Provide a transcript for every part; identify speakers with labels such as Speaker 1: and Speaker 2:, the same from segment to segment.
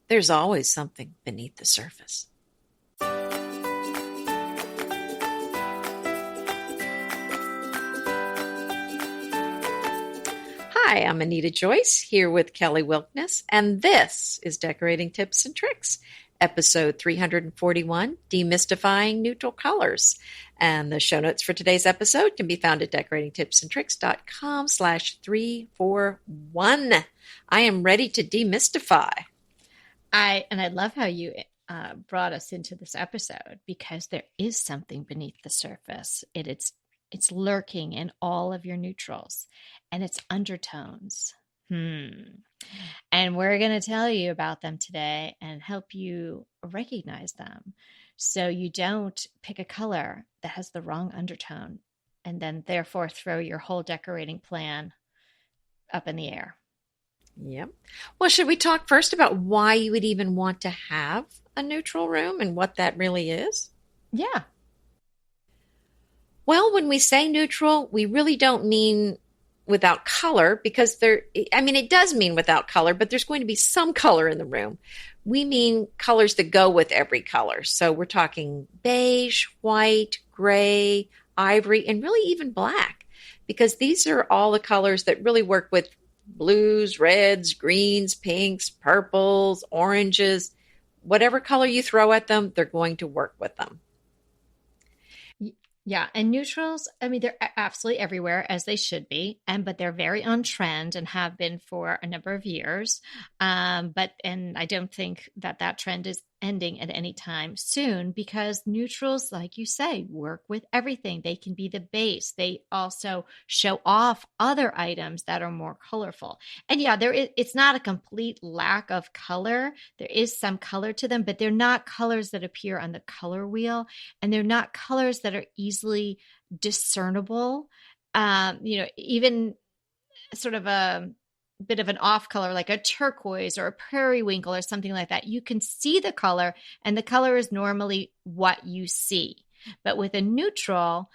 Speaker 1: there's always something beneath the surface. Hi, I'm Anita Joyce here with Kelly Wilkness, and this is Decorating Tips and Tricks, episode 341, Demystifying Neutral Colors. And the show notes for today's episode can be found at decoratingtipsandtricks.com/341. I am ready to demystify.
Speaker 2: I love how you brought us into this episode because there is something beneath the surface. It's lurking in all of your neutrals, and it's undertones. And we're going to tell you about them today and help you recognize them so you don't pick a color that has the wrong undertone and then therefore throw your whole decorating plan up in the air.
Speaker 1: Yep. Well, should we talk first about why you would even want to have a neutral room and what that really is?
Speaker 2: Yeah.
Speaker 1: Well, when we say neutral, we really don't mean without color because it does mean without color, but there's going to be some color in the room. We mean colors that go with every color. So we're talking beige, white, gray, ivory, and really even black, because these are all the colors that really work with blues, reds, greens, pinks, purples, oranges. Whatever color you throw at them, they're going to work with them.
Speaker 2: Yeah, and neutrals, they're absolutely everywhere, as they should be, but they're very on trend and have been for a number of years. And I don't think that trend is ending at any time soon, because neutrals, like you say, work with everything. They can be the base. They also show off other items that are more colorful. And yeah, it's not a complete lack of color. There is some color to them, but they're not colors that appear on the color wheel, and they're not colors that are easily discernible. Even sort of a bit of an off color like a turquoise or a periwinkle or something like that, you can see the color, and the color is normally what you see. But with a neutral,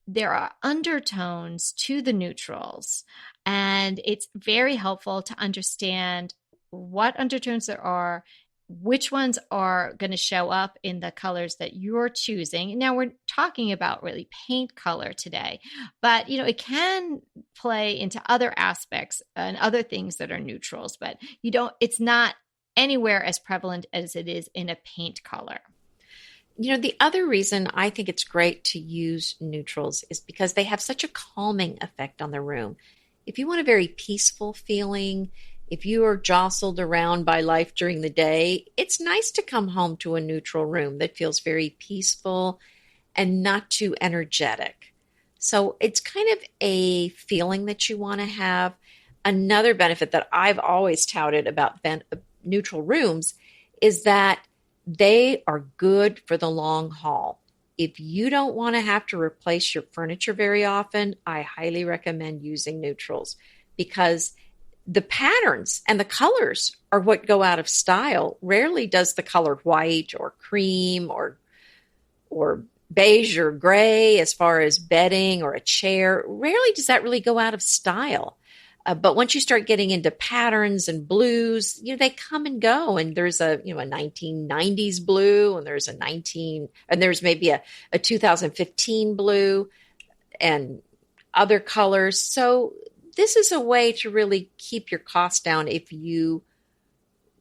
Speaker 2: there are undertones to the neutrals, and it's very helpful to understand what undertones there are, which ones are going to show up in the colors that you're choosing. Now, we're talking about really paint color today, but it can play into other aspects and other things that are neutrals, but it's not anywhere as prevalent as it is in a paint color.
Speaker 1: The other reason I think it's great to use neutrals is because they have such a calming effect on the room. If you want a very peaceful feeling, if you are jostled around by life during the day, it's nice to come home to a neutral room that feels very peaceful and not too energetic. So it's kind of a feeling that you want to have. Another benefit that I've always touted about neutral rooms is that they are good for the long haul. If you don't want to have to replace your furniture very often, I highly recommend using neutrals, because the patterns and the colors are what go out of style. Rarely does the color white or cream or beige or gray, as far as bedding or a chair, rarely does that really go out of style. But once you start getting into patterns and blues, they come and go. And there's a 1990s blue, and there's maybe a 2015 blue and other colors. So this is a way to really keep your costs down if you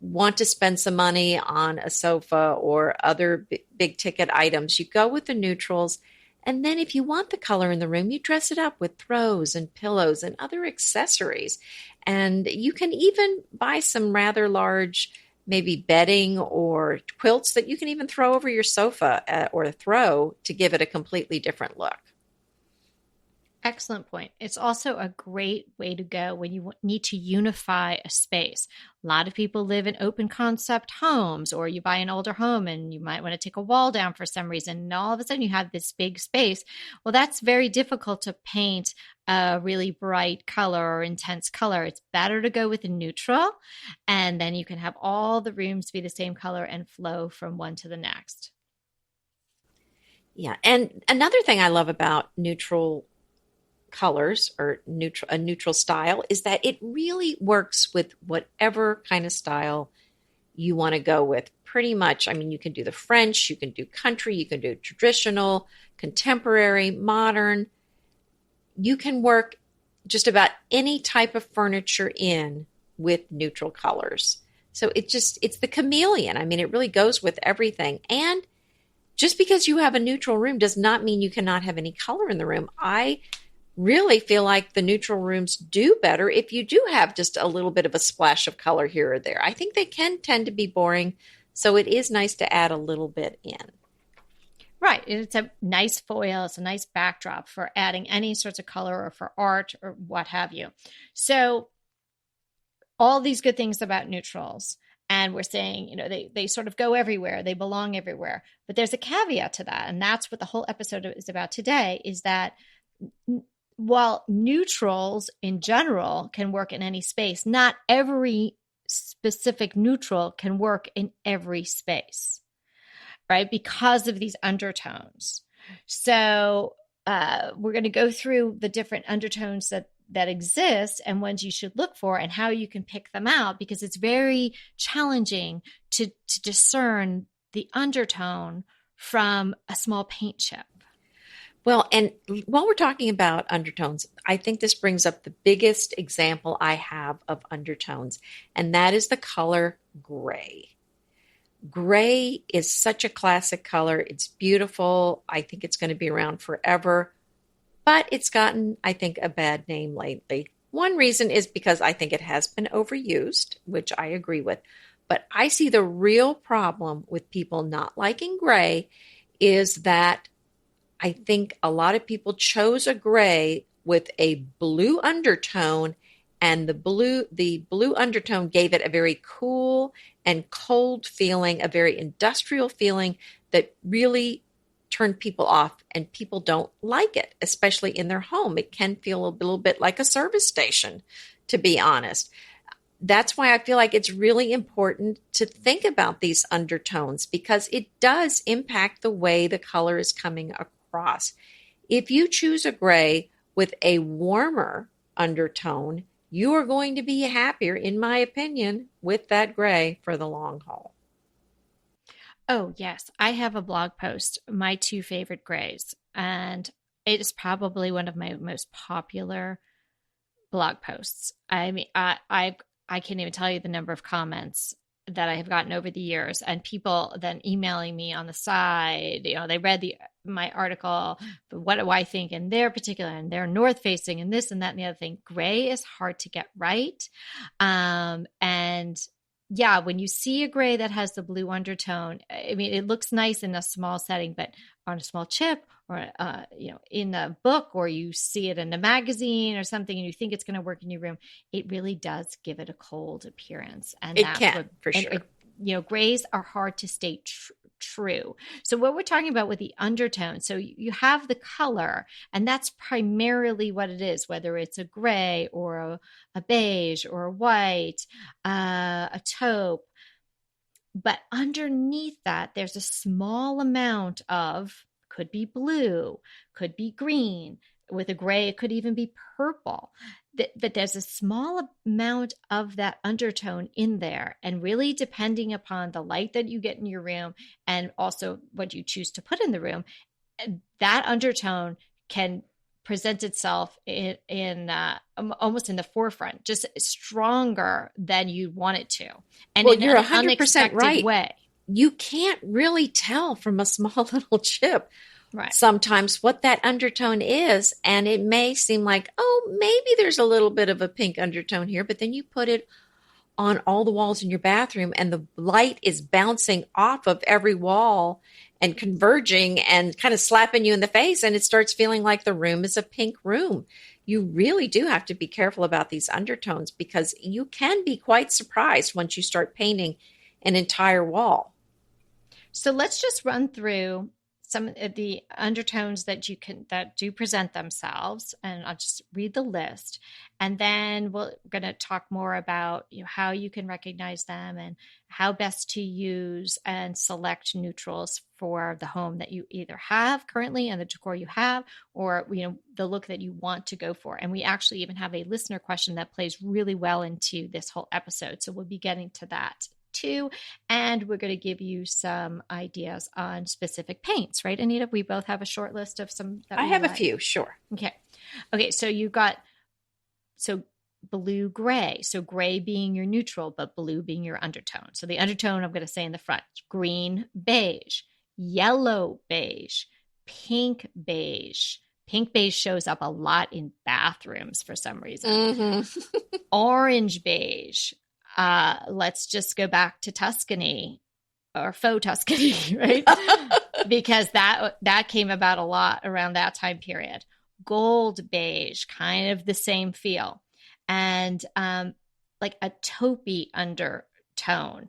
Speaker 1: want to spend some money on a sofa or other big ticket items. You go with the neutrals, and then if you want the color in the room, you dress it up with throws and pillows and other accessories. And you can even buy some rather large, maybe bedding or quilts that you can even throw over your sofa or throw to give it a completely different look.
Speaker 2: Excellent point. It's also a great way to go when you need to unify a space. A lot of people live in open concept homes, or you buy an older home and you might want to take a wall down for some reason, and all of a sudden you have this big space. Well, that's very difficult to paint a really bright color or intense color. It's better to go with a neutral, and then you can have all the rooms be the same color and flow from one to the next.
Speaker 1: Yeah, and another thing I love about neutral colors or a neutral style is that it really works with whatever kind of style You want to go with pretty much, I mean, you can do the French, you can do country, you can do traditional, contemporary, modern. You can work just about any type of furniture in with neutral colors. So it's the chameleon. I mean, it really goes with everything. And just because you have a neutral room does not mean you cannot have any color in the room. I really feel like the neutral rooms do better if you do have just a little bit of a splash of color here or there. I think they can tend to be boring, so it is nice to add a little bit in.
Speaker 2: Right. It's a nice foil. It's a nice backdrop for adding any sorts of color or for art or what have you. So all these good things about neutrals. And we're saying, they sort of go everywhere. They belong everywhere. But there's a caveat to that. And that's what the whole episode is about today, is that while neutrals in general can work in any space, not every specific neutral can work in every space, right? Because of these undertones. So we're going to go through the different undertones that exist and ones you should look for and how you can pick them out, because it's very challenging to discern the undertone from a small paint chip.
Speaker 1: Well, and while we're talking about undertones, I think this brings up the biggest example I have of undertones, and that is the color gray. Gray is such a classic color. It's beautiful. I think it's going to be around forever, but it's gotten, I think, a bad name lately. One reason is because I think it has been overused, which I agree with, but I see the real problem with people not liking gray is that I think a lot of people chose a gray with a blue undertone, and the blue undertone gave it a very cool and cold feeling, a very industrial feeling that really turned people off, and people don't like it, especially in their home. It can feel a little bit like a service station, to be honest. That's why I feel like it's really important to think about these undertones, because it does impact the way the color is coming across. If you choose a gray with a warmer undertone, you are going to be happier, in my opinion, with that gray for the long haul.
Speaker 2: Oh, yes. I have a blog post, my 2 favorite grays, and it is probably one of my most popular blog posts. I mean, I can't even tell you the number of comments that I have gotten over the years, and people then emailing me on the side. They read my article, but what do I think in their particular, and they're north facing and this and that and the other thing. Gray is hard to get right. And yeah, when you see a gray that has the blue undertone, I mean, it looks nice in a small setting, but on a small chip or, in a book, or you see it in a magazine or something and you think it's going to work in your room, it really does give it a cold appearance. And
Speaker 1: it can, for sure.
Speaker 2: Grays are hard to stay true. So what we're talking about with the undertone, so you have the color, and that's primarily what it is, whether it's a gray or a beige or a white, a taupe. But underneath that, there's a small amount of, could be blue, could be green. With a gray, it could even be purple. But there's a small amount of that undertone in there. And really, depending upon the light that you get in your room and also what you choose to put in the room, that undertone can present itself in almost in the forefront, just stronger than you want it to. And
Speaker 1: well,
Speaker 2: in
Speaker 1: you're
Speaker 2: an
Speaker 1: 100%
Speaker 2: unexpected
Speaker 1: right.
Speaker 2: way.
Speaker 1: You can't really tell from a small little chip.
Speaker 2: Right.
Speaker 1: Sometimes what that undertone is, and it may seem like, oh, maybe there's a little bit of a pink undertone here, but then you put it on all the walls in your bathroom and the light is bouncing off of every wall and converging and kind of slapping you in the face, and it starts feeling like the room is a pink room. You really do have to be careful about these undertones, because you can be quite surprised once you start painting an entire wall.
Speaker 2: So let's just run through some of the undertones that do present themselves, and I'll just read the list, and then we're going to talk more about how you can recognize them and how best to use and select neutrals for the home that you either have currently and the decor you have, or the look that you want to go for. And we actually even have a listener question that plays really well into this whole episode, so we'll be getting to that too. And we're going to give you some ideas on specific paints, right, Anita? We both have a short list of some that
Speaker 1: I
Speaker 2: we
Speaker 1: have a
Speaker 2: like.
Speaker 1: few, sure.
Speaker 2: Okay. Okay. So you got, so blue gray. So gray being your neutral, but blue being your undertone. So the undertone, I'm going to say in the front, green beige, yellow beige, pink beige. Pink beige shows up a lot in bathrooms for some reason.
Speaker 1: Mm-hmm.
Speaker 2: Orange beige. Let's just go back to Tuscany or faux Tuscany, right? Because that came about a lot around that time period. Gold beige, kind of the same feel. And like a taupey undertone.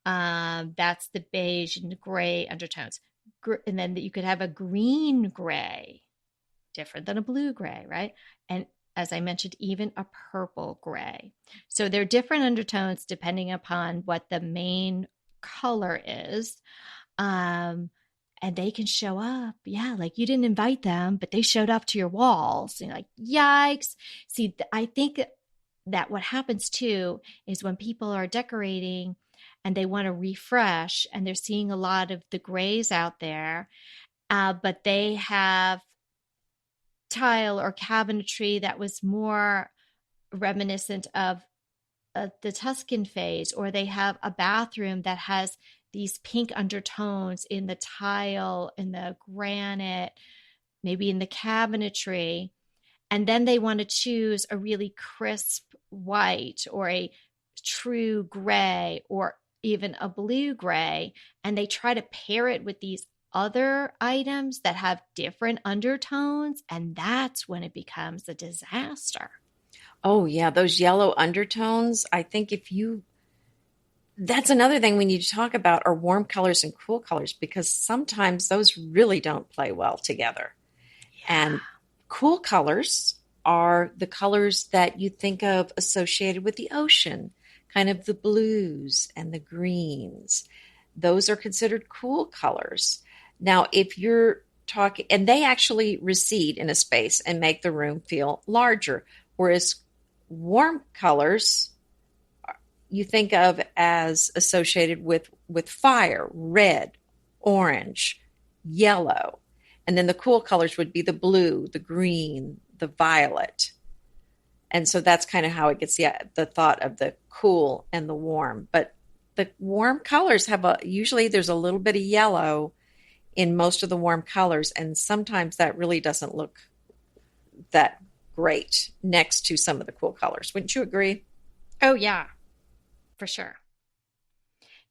Speaker 2: That's the beige and gray undertones. And then you could have a green gray, different than a blue gray, right? And as I mentioned, even a purple gray. So they're different undertones depending upon what the main color is. And they can show up. Yeah, like you didn't invite them, but they showed up to your walls. And you're like, yikes. See, I think that what happens too is when people are decorating and they want to refresh and they're seeing a lot of the grays out there, but they have tile or cabinetry that was more reminiscent of the Tuscan phase, or they have a bathroom that has these pink undertones in the tile, in the granite, maybe in the cabinetry. And then they want to choose a really crisp white or a true gray or even a blue gray. And they try to pair it with these other items that have different undertones. And that's when it becomes a disaster.
Speaker 1: Oh, yeah. Those yellow undertones. I think that's another thing we need to talk about are warm colors and cool colors, because sometimes those really don't play well together. Yeah. And cool colors are the colors that you think of associated with the ocean, kind of the blues and the greens. Those are considered cool colors. Now, if you're talking, and they actually recede in a space and make the room feel larger, whereas warm colors you think of as associated with fire, red, orange, yellow. And then the cool colors would be the blue, the green, the violet. And so that's kind of how it gets the thought of the cool and the warm. But the warm colors usually there's a little bit of yellow in most of the warm colors. And sometimes that really doesn't look that great next to some of the cool colors. Wouldn't you agree?
Speaker 2: Oh, yeah, for sure.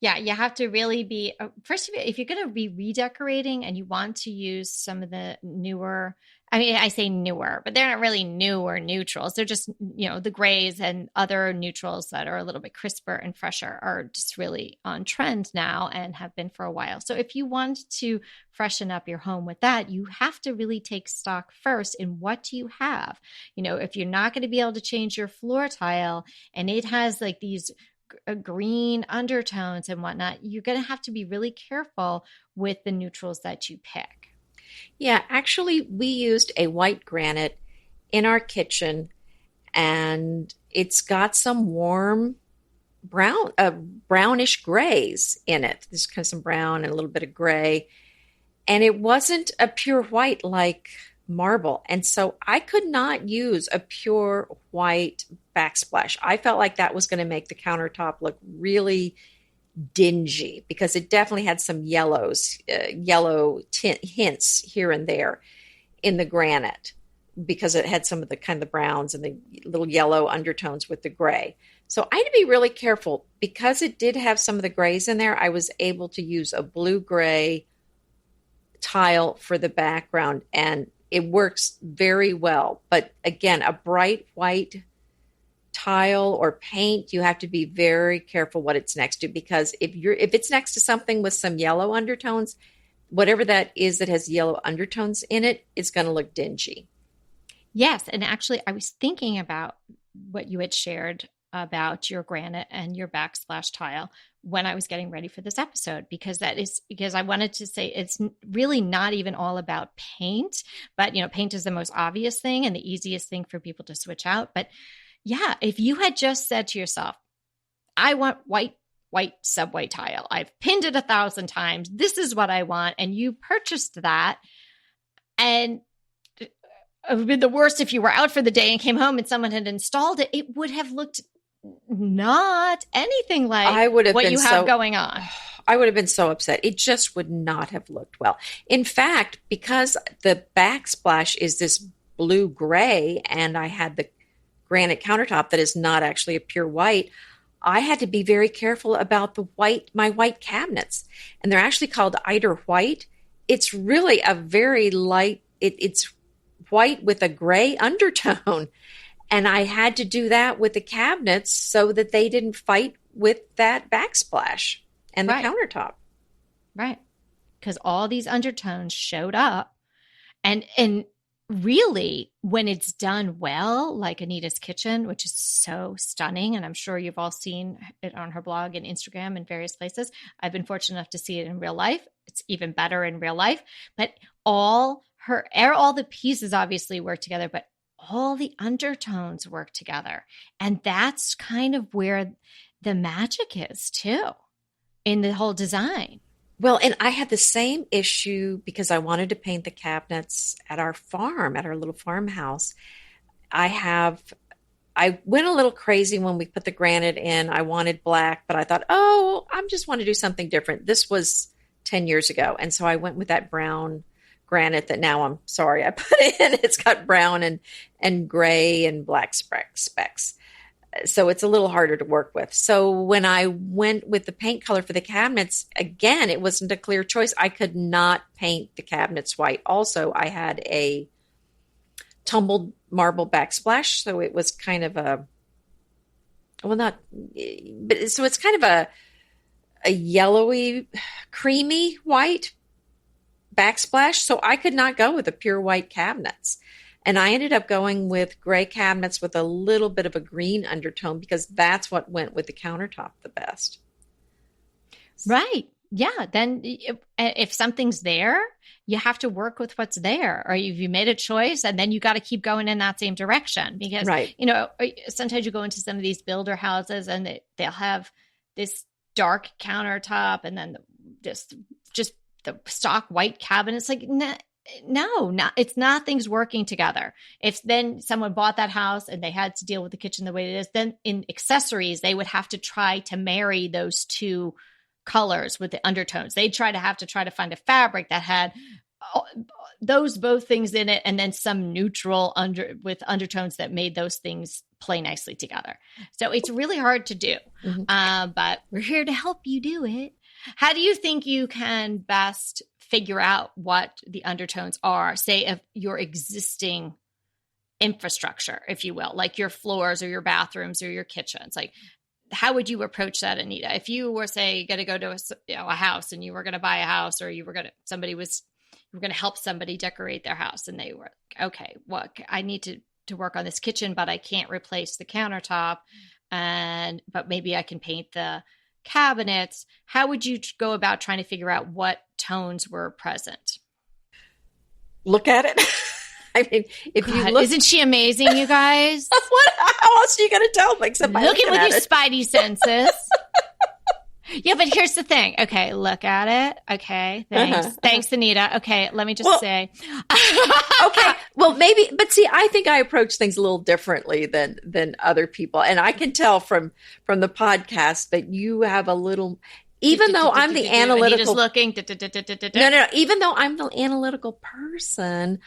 Speaker 2: Yeah, you have to really be, first of all, if you're going to be redecorating and you want to use some of the newer, I mean, I say newer, but they're not really newer neutrals. They're just, the grays and other neutrals that are a little bit crisper and fresher are just really on trend now and have been for a while. So if you want to freshen up your home with that, you have to really take stock first in what do you have. If you're not going to be able to change your floor tile and it has like these green undertones and whatnot, you're going to have to be really careful with the neutrals that you pick.
Speaker 1: Yeah, actually, we used a white granite in our kitchen, and it's got some warm brownish grays in it. There's kind of some brown and a little bit of gray, and it wasn't a pure white like marble. And so I could not use a pure white backsplash. I felt like that was going to make the countertop look really dingy because it definitely had some yellow hints here and there in the granite because it had some of the kind of browns and the little yellow undertones with the gray. So I had to be really careful because it did have some of the grays in there. I was able to use a blue-gray tile for the background and it works very well. But again, a bright white tile or paint, you have to be very careful what it's next to, because if it's next to something with some yellow undertones, whatever that is that has yellow undertones in it, it's going to look dingy.
Speaker 2: Yes, and actually I was thinking about what you had shared about your granite and your backsplash tile when I was getting ready for this episode, because I wanted to say it's really not even all about paint, but paint is the most obvious thing and the easiest thing for people to switch out. But yeah, if you had just said to yourself, I want white white subway tile. I've pinned it 1,000 times. This is what I want. And you purchased that. And it would have been the worst if you were out for the day and came home and someone had installed it. It would have looked not anything like what you have going on.
Speaker 1: I would have been so upset. It just would not have looked well. In fact, because the backsplash is this blue-gray and I had the granite countertop that is not actually a pure white, I had to be very careful about my white cabinets. And they're actually called Eider white. It's really a very light, it's white with a gray undertone. And I had to do that with the cabinets so that they didn't fight with that backsplash and the countertop.
Speaker 2: Right. Because all these undertones showed up. And really, when it's done well, like Anita's kitchen, which is so stunning, and I'm sure you've all seen it on her blog and Instagram and various places. I've been fortunate enough to see it in real life. It's even better in real life. But all the pieces obviously work together, but all the undertones work together. And that's kind of where the magic is too, in the whole design.
Speaker 1: Well, and I had the same issue because I wanted to paint the cabinets at our farm, at our little farmhouse. I went a little crazy when we put the granite in. I wanted black, but I thought, I just want to do something different. This was 10 years ago. And so I went with that brown granite that now I'm sorry I put in. It's got brown and gray and black specks. So it's a little harder to work with. So when I went with the paint color for the cabinets, again, it wasn't a clear choice. I could not paint the cabinets white. Also, I had a tumbled marble backsplash. So it was kind of it's kind of a yellowy, creamy white backsplash. So I could not go with the pure white cabinets. And I ended up going with gray cabinets with a little bit of a green undertone because that's what went with the countertop the best.
Speaker 2: Right. Yeah. Then if something's there, you have to work with what's there, or you made a choice and then you got to keep going in that same direction because, sometimes you go into some of these builder houses and they'll have this dark countertop and then just the stock white cabinet. It's like, no, it's not things working together. If then someone bought that house and they had to deal with the kitchen the way it is, then in accessories, they would have to try to marry those two colors with the undertones. They'd try to find a fabric that had both things in it and then some neutral with undertones that made those things play nicely together. So it's really hard to do, but we're here to help you do it. How do you think you can best figure out what the undertones are, say, of your existing infrastructure, if you will, like your floors or your bathrooms or your kitchens? Like, how would you approach that, Anita? If you were, say, going to go to a house and you were going to buy a house, or you were going to help somebody decorate their house, and they were, okay, well, I need to work on this kitchen, but I can't replace the countertop, but maybe I can paint the cabinets. How would you go about trying to figure out what tones were present?
Speaker 1: Look at it. I mean,
Speaker 2: isn't she amazing, you guys?
Speaker 1: How else are you going to tell? Except by
Speaker 2: looking with your
Speaker 1: it.
Speaker 2: spidey senses. Yeah, but here's the thing. Okay, look at it. Okay, thanks. Thanks, Anita. Okay, let me just say.
Speaker 1: Okay, well, maybe, but see, I think I approach things a little differently than other people. And I can tell from the podcast that you have a little, even though I'm the analytical.
Speaker 2: Looking.
Speaker 1: No. Even though I'm the analytical person,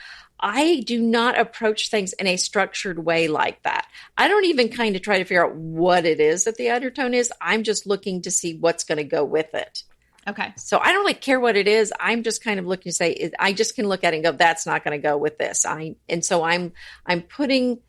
Speaker 1: I do not approach things in a structured way like that. I don't even kind of try to figure out what it is that the undertone is. I'm just looking to see what's going to go with it.
Speaker 2: Okay.
Speaker 1: So I don't really care what it is. I'm just kind of looking to say, I just can look at it and go, that's not going to go with this. So I'm putting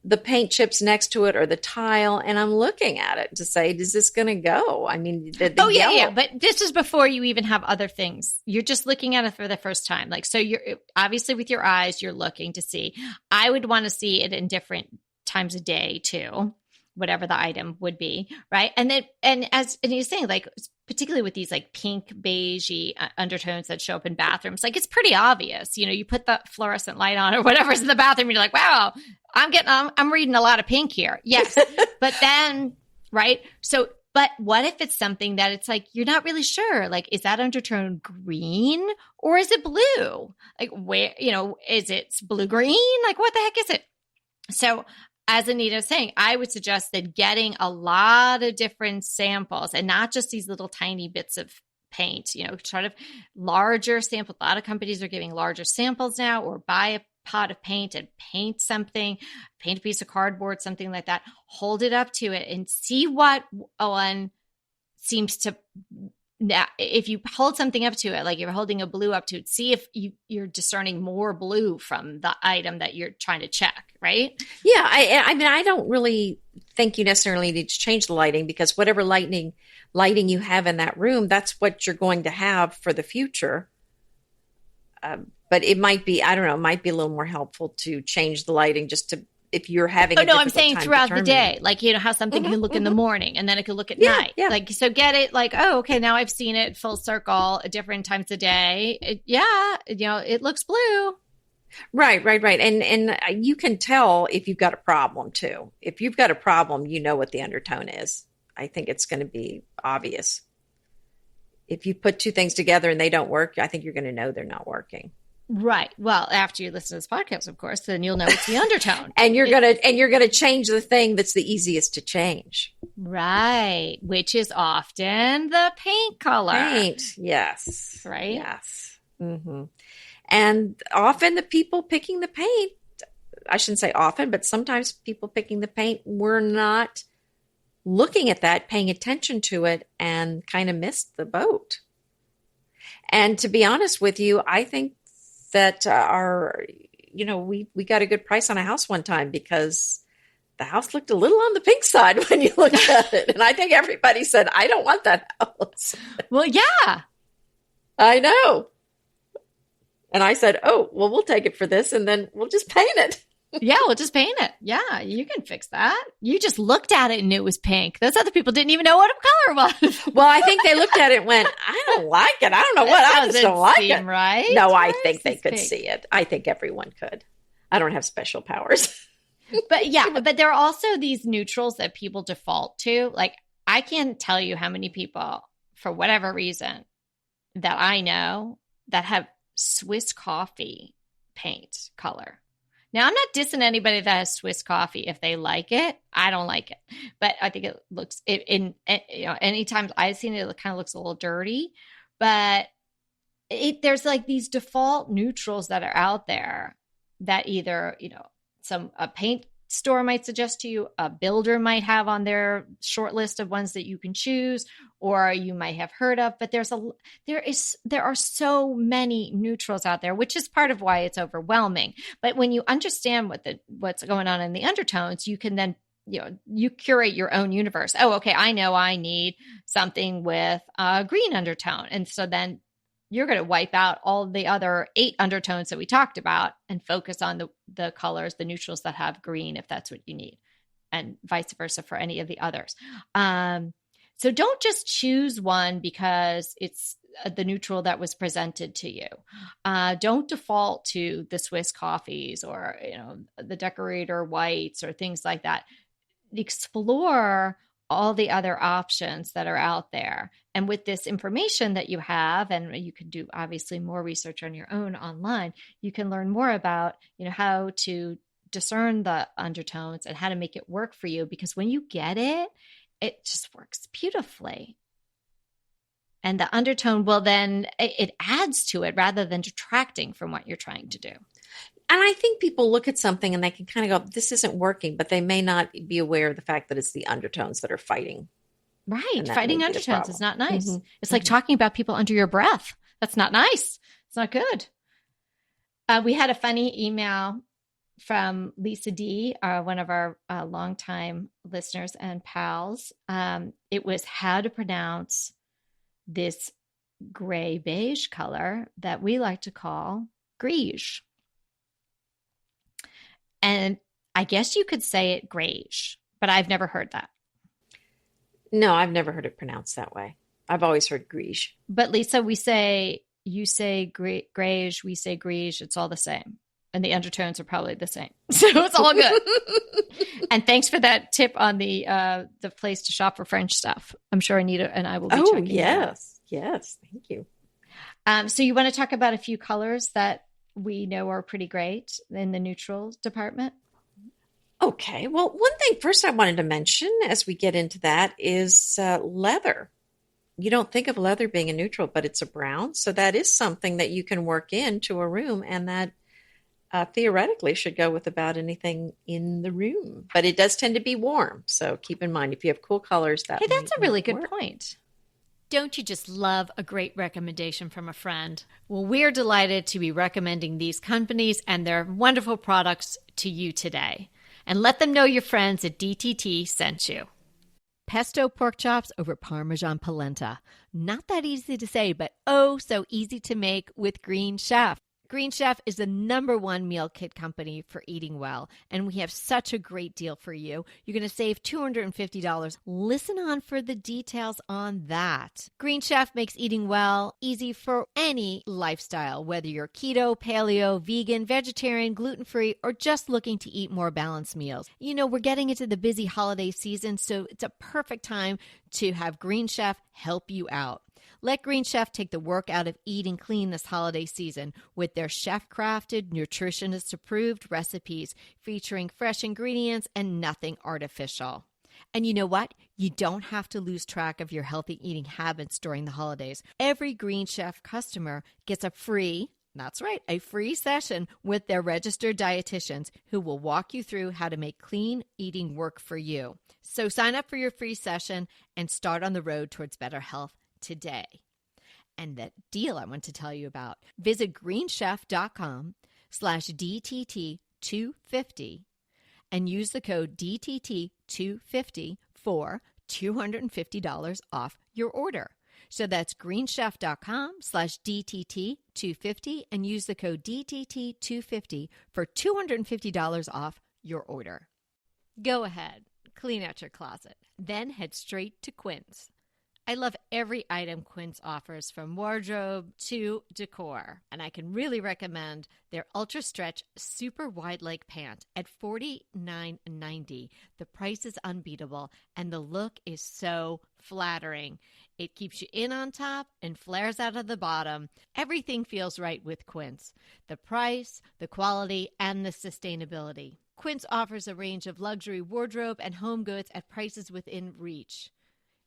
Speaker 1: the paint chips next to it or the tile, and I'm looking at it to say, is this going to go? I mean, the yellow.
Speaker 2: Yeah. But this is before you even have other things. You're just looking at it for the first time. Like, so you're obviously with your eyes, you're looking to see. I would want to see it in different times of day too, whatever the item would be. Right. And as you're saying, like, particularly with these like pink, beigey undertones that show up in bathrooms, like it's pretty obvious, you put the fluorescent light on or whatever's in the bathroom, and you're like, wow, I'm reading a lot of pink here. Yes. But then, right. So, But what if it's something that it's like, you're not really sure, like, is that undertone green or is it blue? Like, where, is it blue green? Like, what the heck is it? So as Anita was saying, I would suggest that getting a lot of different samples and not just these little tiny bits of paint, sort of larger samples. A lot of companies are giving larger samples now, or buy a pot of paint and paint something, paint a piece of cardboard, something like that, hold it up to it and see what one seems to. Now, if you hold something up to it, like you're holding a blue up to it, see if you're discerning more blue from the item that you're trying to check, right?
Speaker 1: Yeah, I mean, I don't really think you necessarily need to change the lighting, because whatever lighting you have in that room, that's what you're going to have for the future. But it might be, I don't know, it might be a little more helpful to change the lighting just to, if you're having
Speaker 2: I'm saying throughout the day, like, how something can look in the morning and then it can look at night.
Speaker 1: Yeah.
Speaker 2: Like, so get it like, oh, okay, now I've seen it full circle at different times of day. It looks blue.
Speaker 1: Right. And you can tell if you've got a problem too. If you've got a problem, you know what the undertone is. I think it's going to be obvious. If you put two things together and they don't work, I think you're going to know they're not working.
Speaker 2: Right. Well, after you listen to this podcast, of course, then you'll know it's the undertone.
Speaker 1: and you're gonna change the thing that's the easiest to change.
Speaker 2: Right. Which is often the paint color.
Speaker 1: Paint, yes.
Speaker 2: Right.
Speaker 1: Yes. Mm-hmm. And often the people picking the paint, I shouldn't say often, but sometimes people picking the paint were not looking at that, paying attention to it, and kind of missed the boat. And to be honest with you, I think that we got a good price on a house one time because the house looked a little on the pink side when you looked at it. And I think everybody said, I don't want that house.
Speaker 2: Well, yeah.
Speaker 1: I know. And I said, oh, well, we'll take it for this and then we'll just paint it.
Speaker 2: Yeah, we'll just paint it. Yeah, you can fix that. You just looked at it and knew it was pink. Those other people didn't even know what color it was.
Speaker 1: Well, I think they looked at it and went, I don't like it. I don't know what. I just don't like it.
Speaker 2: Right?
Speaker 1: No, I think they could see it. I think everyone could. I don't have special powers.
Speaker 2: But yeah, but there are also these neutrals that people default to. Like, I can't tell you how many people, for whatever reason, that I know that have Swiss coffee paint color. Now, I'm not dissing anybody that has Swiss coffee. If they like it, I don't like it. But I think it looks, anytime I've seen it, it kind of looks a little dirty. But there's like these default neutrals that are out there that either, a paint store might suggest to you, a builder might have on their short list of ones that you can choose, or you might have heard of. But there are so many neutrals out there, which is part of why it's overwhelming. But when you understand what's going on in the undertones, you can then you curate your own universe. Oh, okay, I know I need something with a green undertone, and so then you're going to wipe out all the other 8 undertones that we talked about and focus on the colors, the neutrals that have green, if that's what you need, and vice versa for any of the others. So don't just choose one because it's the neutral that was presented to you. Don't default to the Swiss coffees or, the decorator whites or things like that. Explore all the other options that are out there. And with this information that you have, and you can do obviously more research on your own online, you can learn more about, how to discern the undertones and how to make it work for you. Because when you get it, it just works beautifully. And the undertone will then, it adds to it rather than detracting from what you're trying to do.
Speaker 1: And I think people look at something and they can kind of go, this isn't working, but they may not be aware of the fact that it's the undertones that are fighting.
Speaker 2: Right. Fighting undertones is not nice.
Speaker 1: Mm-hmm.
Speaker 2: It's like talking about people under your breath. That's not nice. It's not good. We had a funny email from Lisa D, one of our longtime listeners and pals. It was how to pronounce this gray beige color that we like to call greige. And I guess you could say it greige, but I've never heard that.
Speaker 1: No, I've never heard it pronounced that way. I've always heard greige.
Speaker 2: But Lisa, you say greige, we say greige. It's all the same. and the undertones are probably the same. So it's all good. And thanks for that tip on the place to shop for French stuff. I'm sure Anita and I will be checking that out.
Speaker 1: Yes. Thank you.
Speaker 2: So you want to talk about a few colors that we know are pretty great in the neutral department?
Speaker 1: Okay. Well, one thing first I wanted to mention as we get into that is leather. You don't think of leather being a neutral, but it's a brown. So that is something that you can work into a room, and that theoretically should go with about anything in the room. But it does tend to be warm. So keep in mind, if you have cool colors, that
Speaker 2: Hey, that's a really good
Speaker 1: work.
Speaker 2: point.
Speaker 3: Don't you just love a great recommendation from a friend? Well, we're delighted to be recommending these companies and their wonderful products to you today. And let them know your friends at DTT sent you. Pesto pork chops over Parmesan polenta. Not that easy to say, but oh so easy to make with Green Chef. Green Chef is the #1 meal kit company for eating well, and we have such a great deal for you. You're going to save $250. Listen on for the details on that. Green Chef makes eating well easy for any lifestyle, whether you're keto, paleo, vegan, vegetarian, gluten-free, or just looking to eat more balanced meals. You know, we're getting into the busy holiday season, so it's a perfect time to have Green Chef help you out. Let Green Chef take the work out of eating clean this holiday season with their chef-crafted, nutritionist-approved recipes featuring fresh ingredients and nothing artificial. And you know what? You don't have to lose track of your healthy eating habits during the holidays. Every Green Chef customer gets a free session with their registered dietitians who will walk you through how to make clean eating work for you. So sign up for your free session and start on the road towards better health today. And that deal I want to tell you about, visit greenchef.com/DTT250 and use the code DTT250 for $250 off your order. So that's greenchef.com/DTT250 and use the code DTT250 for $250 off your order. Go ahead, clean out your closet, then head straight to Quince. I love every item Quince offers, from wardrobe to decor, and I can really recommend their Ultra Stretch Super Wide Leg Pant at $49.90. The price is unbeatable, and the look is so flattering. It keeps you in on top and flares out of the bottom. Everything feels right with Quince. The price, the quality, and the sustainability. Quince offers a range of luxury wardrobe and home goods at prices within reach.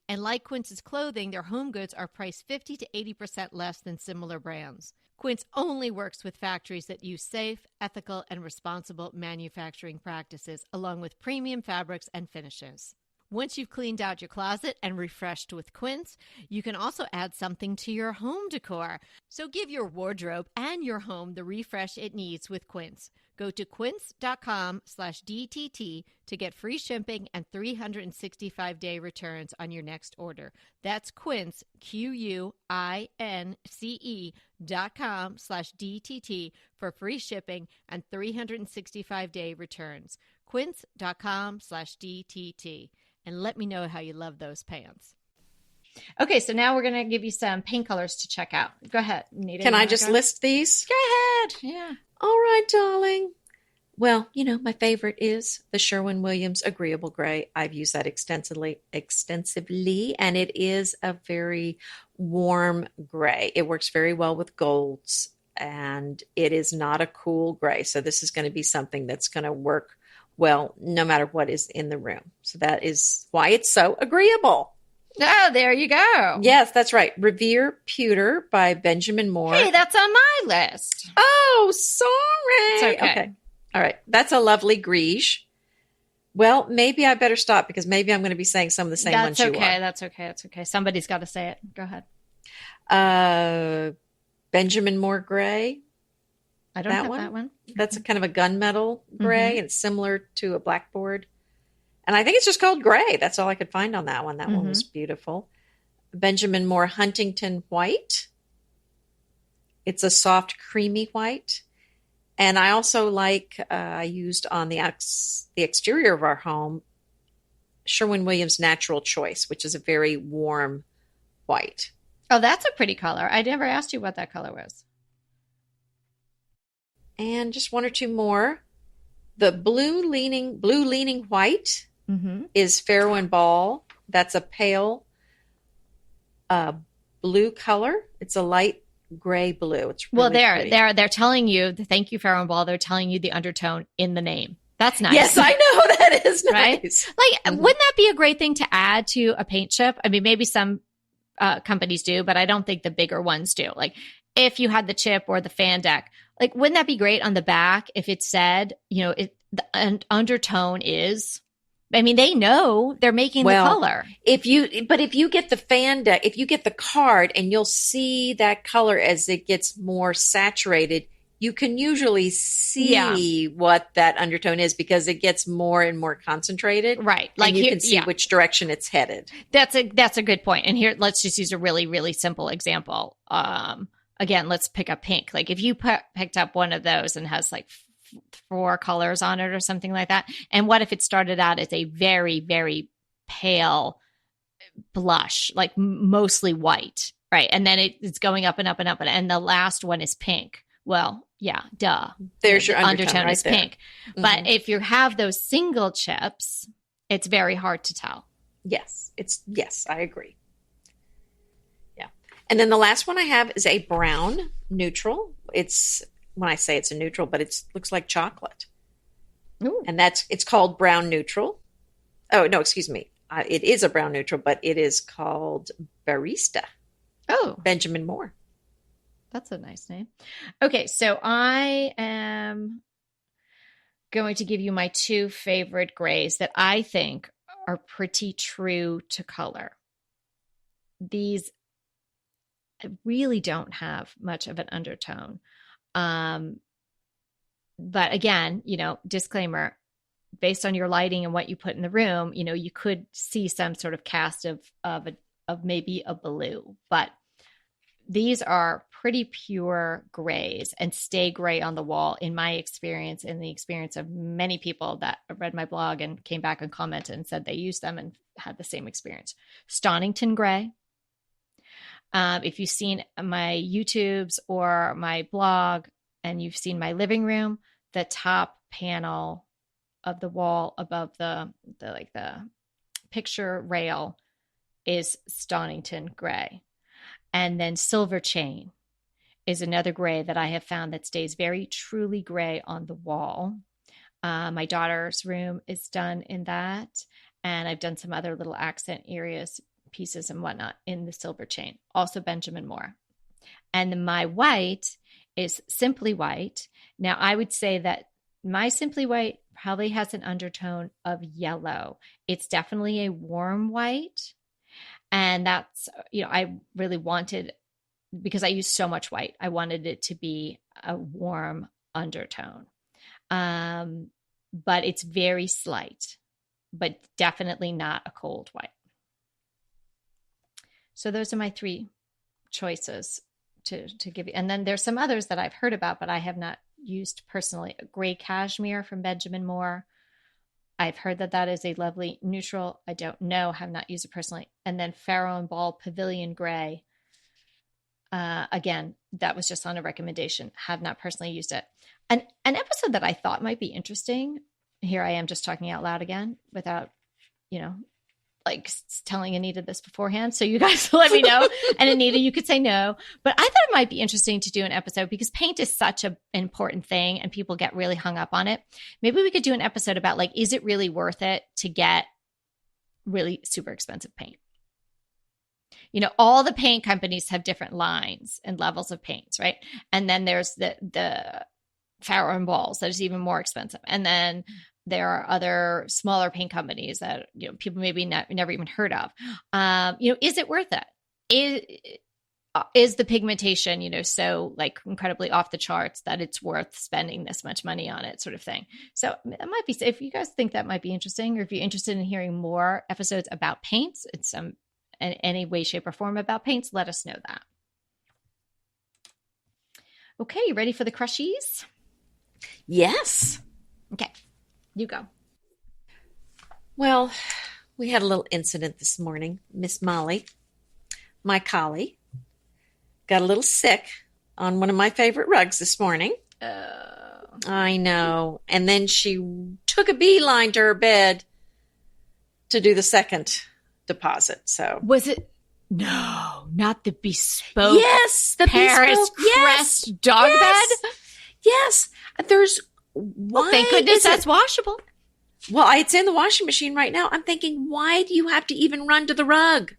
Speaker 3: And like Quince's clothing, their home goods are priced 50 to 80% less than similar brands. Quince only works with factories that use safe, ethical, and responsible manufacturing practices, along with premium fabrics and finishes. Once you've cleaned out your closet and refreshed with Quince, you can also add something to your home decor. So give your wardrobe and your home the refresh it needs with Quince. Go to quince.com/DTT to get free shipping and 365-day returns on your next order. That's Quince, QUINCE.com/DTT for free shipping and 365-day returns. Quince.com/DTT. And let me know how you love those pants.
Speaker 2: Okay, so now we're going to give you some paint colors to check out. Go ahead, Anita.
Speaker 1: Can I just list these?
Speaker 2: Go ahead. Yeah.
Speaker 1: All right, darling. Well, you know, my favorite is the Sherwin-Williams Agreeable Gray. I've used that extensively, and it is a very warm gray. It works very well with golds, and it is not a cool gray. So this is going to be something that's going to work well no matter what is in the room. So that is why it's so agreeable.
Speaker 2: Oh, there you go.
Speaker 1: Yes, that's right. Revere Pewter by Benjamin Moore.
Speaker 2: Hey, that's on my list.
Speaker 1: Oh, sorry.
Speaker 2: It's okay.
Speaker 1: All right. That's a lovely greige. Well, maybe I better stop because maybe I'm going to be saying some of the same ones you are.
Speaker 2: That's okay. Somebody's got to say it. Go ahead.
Speaker 1: Benjamin Moore Gray.
Speaker 2: I don't have that one.
Speaker 1: That's a kind of a gunmetal gray, and it's similar to a blackboard. And I think it's just called gray. That's all I could find on that one. That one was beautiful. Benjamin Moore Huntington White. It's a soft, creamy white. And I also I used on the exterior of our home, Sherwin-Williams Natural Choice, which is a very warm white.
Speaker 2: Oh, that's a pretty color. I never asked you what that color was.
Speaker 1: And just one or two more. The blue leaning white is Farrow and Ball. That's a pale blue color. It's a light gray blue. It's really pretty.
Speaker 2: They're telling you, thank you, Farrow and Ball. They're telling you the undertone in the name. That's nice.
Speaker 1: Yes, I know, that is nice.
Speaker 2: Right? Like, wouldn't that be a great thing to add to a paint chip? I mean, maybe some companies do, but I don't think the bigger ones do. Like, if you had the chip or the fan deck, like, wouldn't that be great on the back if it said, the undertone is, I mean, they know they're making the color.
Speaker 1: If you get the fan deck, if you get the card and you'll see that color as it gets more saturated, you can usually see what that undertone is because it gets more and more concentrated.
Speaker 2: Right.
Speaker 1: Like you can see which direction it's headed.
Speaker 2: That's a good point. And here, let's just use a really, really simple example. Again, let's pick up pink. Like if you picked up one of those and has like 4 colors on it or something like that. And what if it started out as a very, very pale blush, like mostly white, right? And then it's going up and up and up. And the last one is pink. Well, yeah, duh.
Speaker 1: There's your undertone right
Speaker 2: is
Speaker 1: there.
Speaker 2: Pink. Mm-hmm. But if you have those single chips, it's very hard to tell.
Speaker 1: Yes, I agree. Yeah. And then the last one I have is a brown neutral. It's, when I say it's a neutral, but it looks like chocolate. Ooh. And it's called brown neutral. Oh, no, excuse me. It is a brown neutral, but it is called Barrista.
Speaker 2: Oh.
Speaker 1: Benjamin Moore.
Speaker 2: That's a nice name. Okay, so I am going to give you my 2 favorite grays that I think are pretty true to color. These really don't have much of an undertone. But again, disclaimer, based on your lighting and what you put in the room, you could see some sort of cast of maybe a blue, but these are pretty pure grays and stay gray on the wall in my experience, in the experience of many people that read my blog and came back and commented and said they used them and had the same experience. Huntington gray. If you've seen my YouTubes or my blog and you've seen my living room, the top panel of the wall above the picture rail is Huntington gray. And then silver chain is another gray that I have found that stays very truly gray on the wall. My daughter's room is done in that. And I've done some other little accent areas, pieces and whatnot in the silver chain. Also Benjamin Moore. And my white is Simply White. Now, I would say that my Simply White probably has an undertone of yellow. It's definitely a warm white. And that's, I really wanted, because I use so much white, I wanted it to be a warm undertone. But it's very slight, but definitely not a cold white. So those are my 3 choices to give you. And then there's some others that I've heard about, but I have not used personally. Gray Cashmere from Benjamin Moore. I've heard that is a lovely neutral. I don't know, have not used it personally. And then Farrow and Ball Pavilion Gray. Again, that was just on a recommendation. Have not personally used it. An episode that I thought might be interesting. Here I am just talking out loud again without, telling Anita this beforehand. So you guys let me know. And Anita, you could say no. But I thought it might be interesting to do an episode because paint is such an important thing and people get really hung up on it. Maybe we could do an episode about is it really worth it to get really super expensive paint? All the paint companies have different lines and levels of paints, right? And then there's the Farrow and Balls that is even more expensive. And then there are other smaller paint companies that people maybe never even heard of. Is it worth it? Is the pigmentation so incredibly off the charts that it's worth spending this much money on it, sort of thing? So it might be, if you guys think that might be interesting, or if you're interested in hearing more episodes about paints in any way, shape, or form about paints, let us know that. Okay, you ready for the crushies?
Speaker 1: Yes.
Speaker 2: Okay. You go.
Speaker 1: Well, we had a little incident this morning. Miss Molly, my collie, got a little sick on one of my favorite rugs this morning. I know. And then she took a beeline to her bed to do the second deposit. So
Speaker 3: Was it? No, not the bespoke.
Speaker 1: yes, the
Speaker 3: Paris
Speaker 1: bespoke.
Speaker 3: Crest
Speaker 1: Yes,
Speaker 3: dog
Speaker 1: yes,
Speaker 3: bed.
Speaker 1: yes. There's
Speaker 3: Well,
Speaker 1: why
Speaker 3: thank goodness
Speaker 1: is it-
Speaker 3: that's washable.
Speaker 1: Well, it's in the washing machine right now. I'm thinking, why do you have to even run to the rug?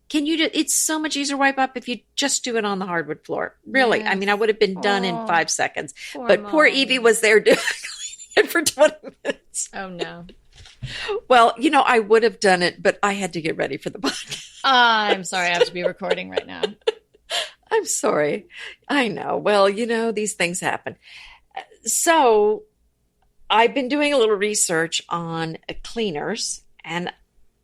Speaker 1: Can you do, it's so much easier to wipe up if you just do it on the hardwood floor. Really. I mean, I would have been done in 5 seconds. But poor Evie was there doing it for 20 minutes.
Speaker 3: Oh, no.
Speaker 1: Well, I would have done it, but I had to get ready for the podcast.
Speaker 3: I'm sorry. I have to be recording right now.
Speaker 1: I'm sorry. I know. Well, these things happen. So I've been doing a little research on cleaners, and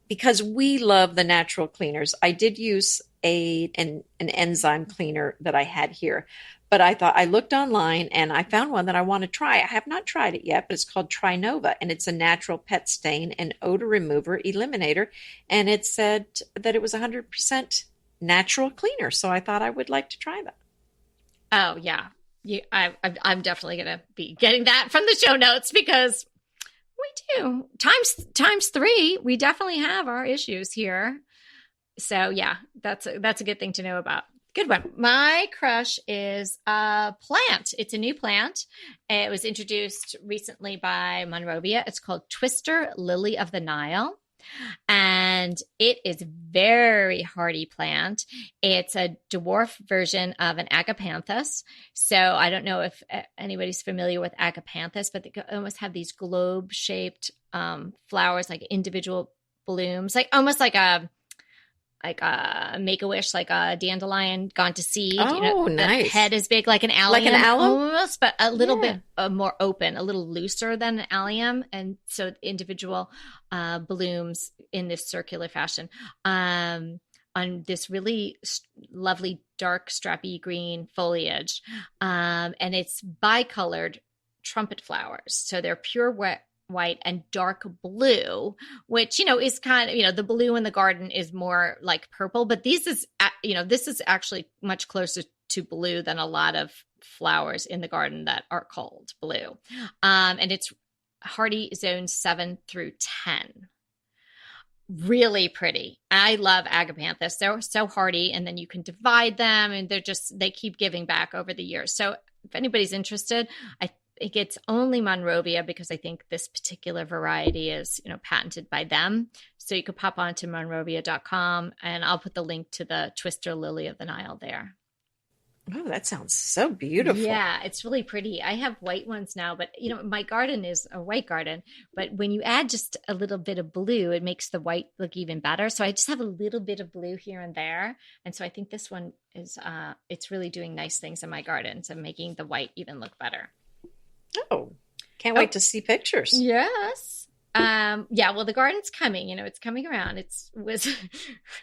Speaker 1: because we love the natural cleaners, I did use an enzyme cleaner that I had here. But I looked online and I found one that I want to try. I have not tried it yet, but it's called Trinova, and it's a natural pet stain and odor remover eliminator. And it said that it was 100% natural cleaner. So I thought I would like to try that.
Speaker 3: Oh, yeah. I'm definitely going to be getting that from the show notes because we do. Times 3, we definitely have our issues here. So, yeah, that's a good thing to know about. Good one. My crush is a plant. It's a new plant. It was introduced recently by Monrovia. It's called Twister Lily of the Nile. And it is a very hardy plant. It's a dwarf version of an agapanthus. So I don't know if anybody's familiar with agapanthus, but they almost have these globe-shaped flowers, like individual blooms, like almost like a Make-A-Wish, like a dandelion gone to seed.
Speaker 1: Oh, nice.
Speaker 3: The head is big, like an allium.
Speaker 1: Like an alum?
Speaker 3: Almost, but a little bit more open, a little looser than an allium. And so individual blooms in this circular fashion on this really lovely dark strappy green foliage. And it's bicolored trumpet flowers. So they're pure white and dark blue, which, is kind of, the blue in the garden is more like purple, but this is actually much closer to blue than a lot of flowers in the garden that are called blue. And it's hardy zones 7 through 10. Really pretty. I love agapanthus. They're so hardy, and then you can divide them, and they keep giving back over the years. So if anybody's interested, it gets only Monrovia because I think this particular variety is, patented by them. So you could pop on to monrovia.com, and I'll put the link to the Twister Lily of the Nile there.
Speaker 1: Oh, that sounds so beautiful.
Speaker 3: Yeah, it's really pretty. I have white ones now, but my garden is a white garden, but when you add just a little bit of blue, it makes the white look even better. So I just have a little bit of blue here and there. And so I think this one is, it's really doing nice things in my garden. So making the white even look better.
Speaker 1: Oh, can't wait to see pictures.
Speaker 3: Yes. Well, the garden's coming, it's coming around. It was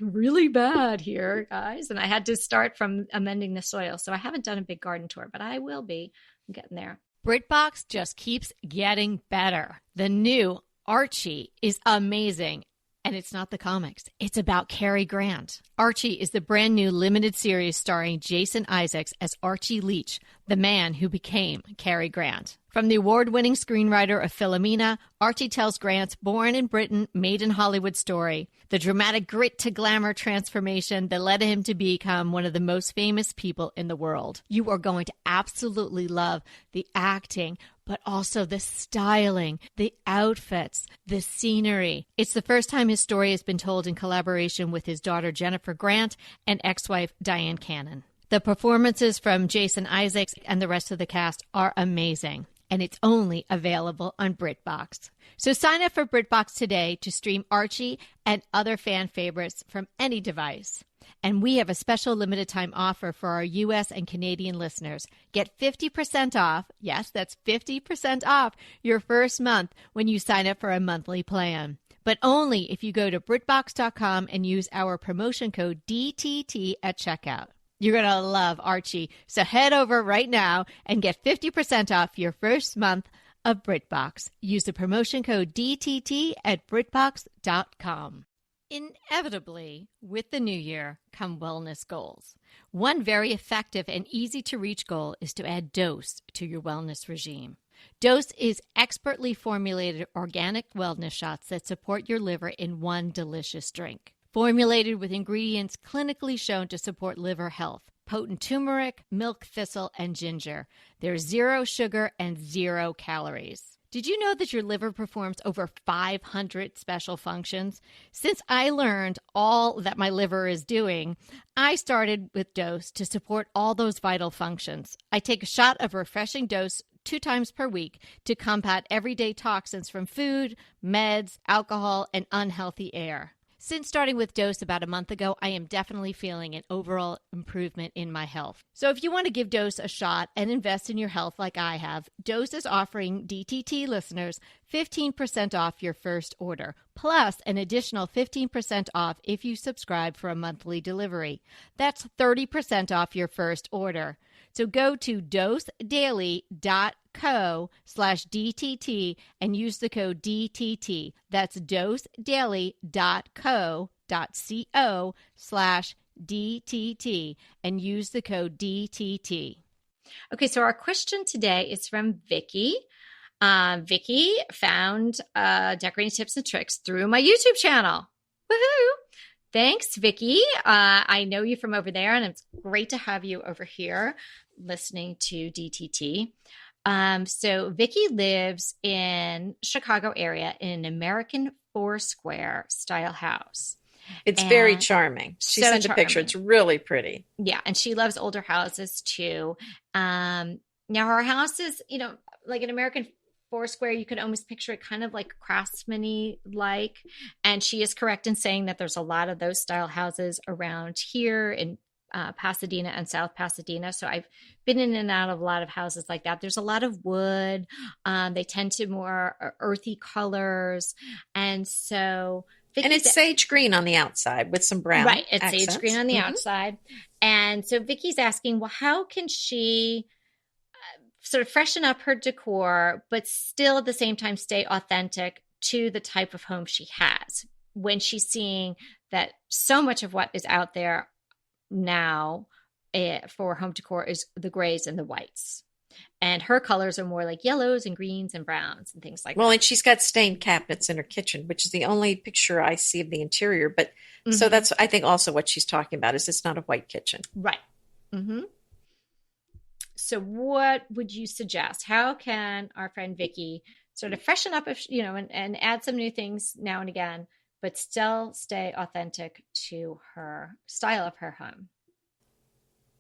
Speaker 3: really bad here, guys. And I had to start from amending the soil. So I haven't done a big garden tour, but I will be. I'm getting there.
Speaker 2: BritBox just keeps getting better. The new Archie is amazing. And it's not the comics. It's about Cary Grant. Archie is the brand new limited series starring Jason Isaacs as Archie Leach, the man who became Cary Grant. From the award-winning screenwriter of Philomena, Archie tells Grant's born in Britain, made in Hollywood story, the dramatic grit to glamour transformation that led him to become one of the most famous people in the world. You are going to absolutely love the acting, but also the styling, the outfits, the scenery. It's the first time his story has been told in collaboration with his daughter Jennifer Grant and ex-wife Diane Cannon. The performances from Jason Isaacs and the rest of the cast are amazing, and it's only available on BritBox. So sign up for BritBox today to stream Archie and other fan favorites from any device. And we have a special limited time offer for our U.S. and Canadian listeners. Get 50% off, yes, that's 50% off your first month when you sign up for a monthly plan. But only if you go to BritBox.com and use our promotion code DTT at checkout. You're going to love Archie. So head over right now and get 50% off your first month of BritBox. Use the promotion code DTT at BritBox.com. Inevitably, with the new year come wellness goals. One very effective and easy to reach goal is to add dose to your wellness regime.
Speaker 3: Dose is expertly formulated organic wellness shots that support your liver in one delicious drink. Formulated with ingredients clinically shown to support liver health. Potent turmeric, milk thistle, and ginger. There's 0 sugar and 0 calories. Did you know that your liver performs over 500 special functions? Since I learned all that my liver is doing, I started with Dose to support all those vital functions. I take a shot of refreshing Dose 2 times per week to combat everyday toxins from food, meds, alcohol, and unhealthy air. Since starting with Dose about a month ago, I am definitely feeling an overall improvement in my health. So if you want to give Dose a shot and invest in your health like I have, Dose is offering DTT listeners 15% off your first order, plus an additional 15% off if you subscribe for a monthly delivery. That's 30% off your first order. So go to dosedaily.co/DTT and use the code DTT. That's dosedaily.co.co/DTT and use the code DTT.
Speaker 2: Okay, so our question today is from Vicky. Vicky found decorating tips and tricks through my YouTube channel. Woohoo! Thanks, Vicky. I know you from over there, and it's great to have you over here listening to DTT. So Vicky lives in Chicago area in an American Foursquare style house.
Speaker 1: It's very charming. She sent a picture. It's really pretty.
Speaker 2: Yeah, and she loves older houses too. Now her house is, like an American Foursquare, you could almost picture it kind of like craftsman-y like. And she is correct in saying that there's a lot of those style houses around here in Pasadena and South Pasadena. So I've been in and out of a lot of houses like that. There's a lot of wood. They tend to more earthy colors. And so
Speaker 1: it's sage green on the outside with some brown.
Speaker 2: Right. It's
Speaker 1: accents.
Speaker 2: Sage green on the outside. And so Vicky's asking, well, how can she sort of freshen up her decor, but still at the same time stay authentic to the type of home she has when she's seeing that so much of what is out there now for home decor is the grays and the whites. And her colors are more like yellows and greens and browns and things like that.
Speaker 1: Well, and she's got stained cabinets in her kitchen, which is the only picture I see of the interior. But so that's, I think, also what she's talking about is it's not a white kitchen.
Speaker 2: Right. Mm-hmm. So what would you suggest? How can our friend Vicky sort of freshen up, and add some new things now and again, but still stay authentic to her style of her home?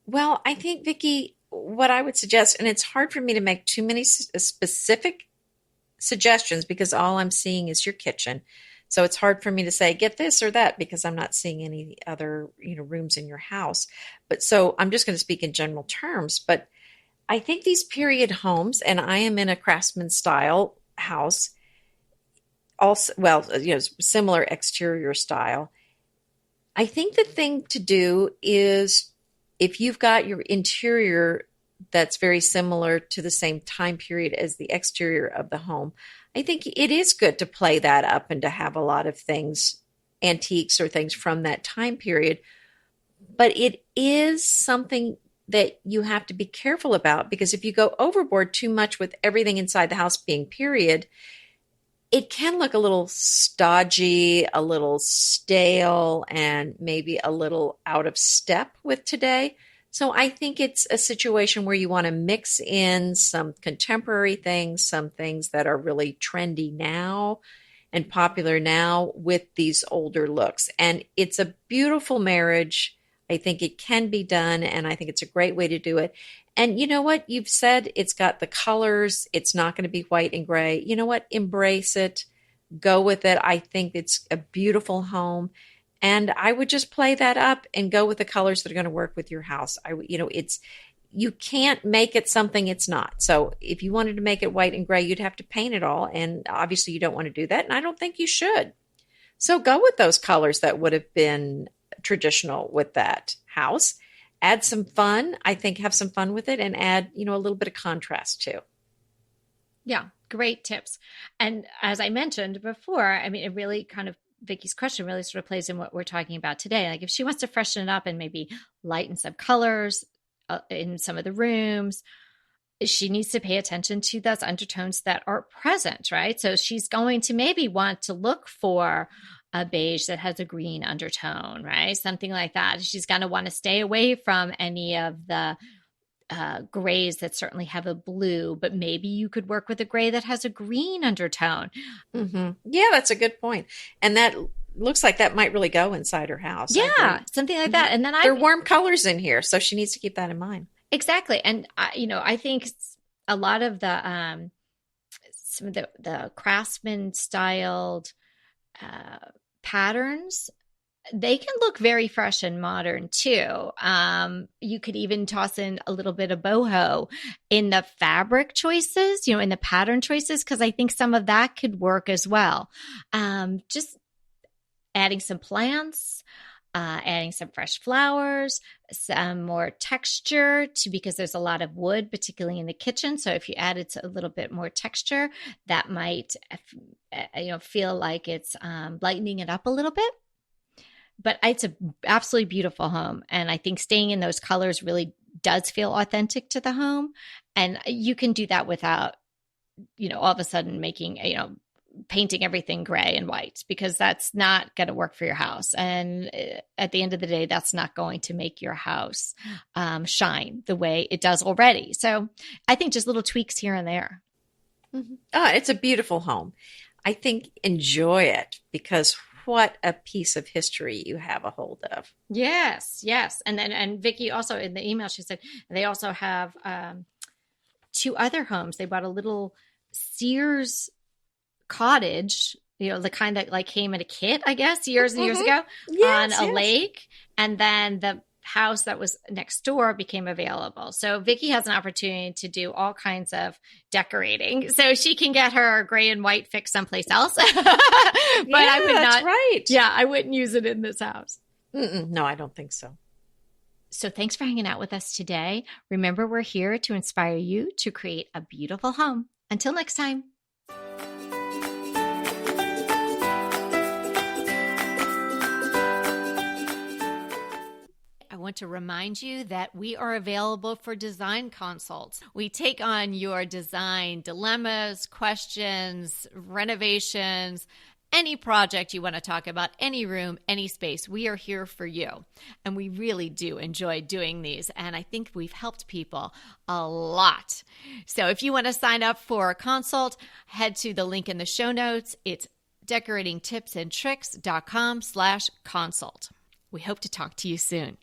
Speaker 1: Well, I think, Vicky, what I would suggest, and it's hard for me to make too many specific suggestions because all I'm seeing is your kitchen. So it's hard for me to say, get this or that, because I'm not seeing any other, rooms in your house. But so I'm just going to speak in general terms. But I think these period homes, and I am in a craftsman style house, also, similar exterior style. I think the thing to do is, if you've got your interior that's very similar to the same time period as the exterior of the home, I think it is good to play that up and to have a lot of things, antiques or things from that time period. But it is something that you have to be careful about, because if you go overboard too much with everything inside the house being period, it can look a little stodgy, a little stale, and maybe a little out of step with today. So I think it's a situation where you want to mix in some contemporary things, some things that are really trendy now and popular now with these older looks. And it's a beautiful marriage. I think it can be done, and I think it's a great way to do it. And you know what? You've said it's got the colors. It's not going to be white and gray. You know what? Embrace it. Go with it. I think it's a beautiful home. And I would just play that up and go with the colors that are going to work with your house. You can't make it something it's not. So if you wanted to make it white and gray, you'd have to paint it all. And obviously you don't want to do that. And I don't think you should. So go with those colors that would have been traditional with that house. Add some fun. I think have some fun with it, and add, a little bit of contrast too.
Speaker 2: Yeah, great tips. And as I mentioned before, it really kind of, Vicky's question really sort of plays in what we're talking about today. Like if she wants to freshen it up and maybe lighten some colors in some of the rooms, she needs to pay attention to those undertones that are present, right? So she's going to maybe want to look for a beige that has a green undertone, right? Something like that. She's going to want to stay away from any of the grays that certainly have a blue, but maybe you could work with a gray that has a green undertone.
Speaker 1: Yeah, that's a good point. And that looks like that might really go inside her house.
Speaker 2: Yeah, something like that. And then
Speaker 1: there are warm colors in here, so she needs to keep that in mind.
Speaker 2: Exactly. And I think a lot of the some of the craftsman styled patterns, they can look very fresh and modern too. You could even toss in a little bit of boho in the fabric choices, in the pattern choices, because I think some of that could work as well. Just adding some plants, adding some fresh flowers, some more texture because there's a lot of wood, particularly in the kitchen. So if you added a little bit more texture, that might, feel like it's lightening it up a little bit. But it's an absolutely beautiful home. And I think staying in those colors really does feel authentic to the home. And you can do that without, all of a sudden making, painting everything gray and white, because that's not going to work for your house. And at the end of the day, that's not going to make your house shine the way it does already. So I think just little tweaks here and there.
Speaker 1: It's a beautiful home. I think enjoy it, because what a piece of history you have a hold of.
Speaker 2: Yes. And Vicki also in the email, she said they also have 2 other homes. They bought a little Sears cottage, the kind that came in a kit, I guess, years and years ago on a lake. And then the house that was next door became available. So Vicki has an opportunity to do all kinds of decorating. So she can get her gray and white fix someplace else. But I would not.
Speaker 1: That's right.
Speaker 2: Yeah, I wouldn't use it in this house.
Speaker 1: No, I don't think so.
Speaker 2: So thanks for hanging out with us today. Remember, we're here to inspire you to create a beautiful home. Until next time.
Speaker 3: I want to remind you that we are available for design consults. We take on your design dilemmas, questions, renovations, any project you want to talk about, any room, any space. We are here for you. And we really do enjoy doing these. And I think we've helped people a lot. So if you want to sign up for a consult, head to the link in the show notes. It's decoratingtipsandtricks.com/consult. We hope to talk to you soon.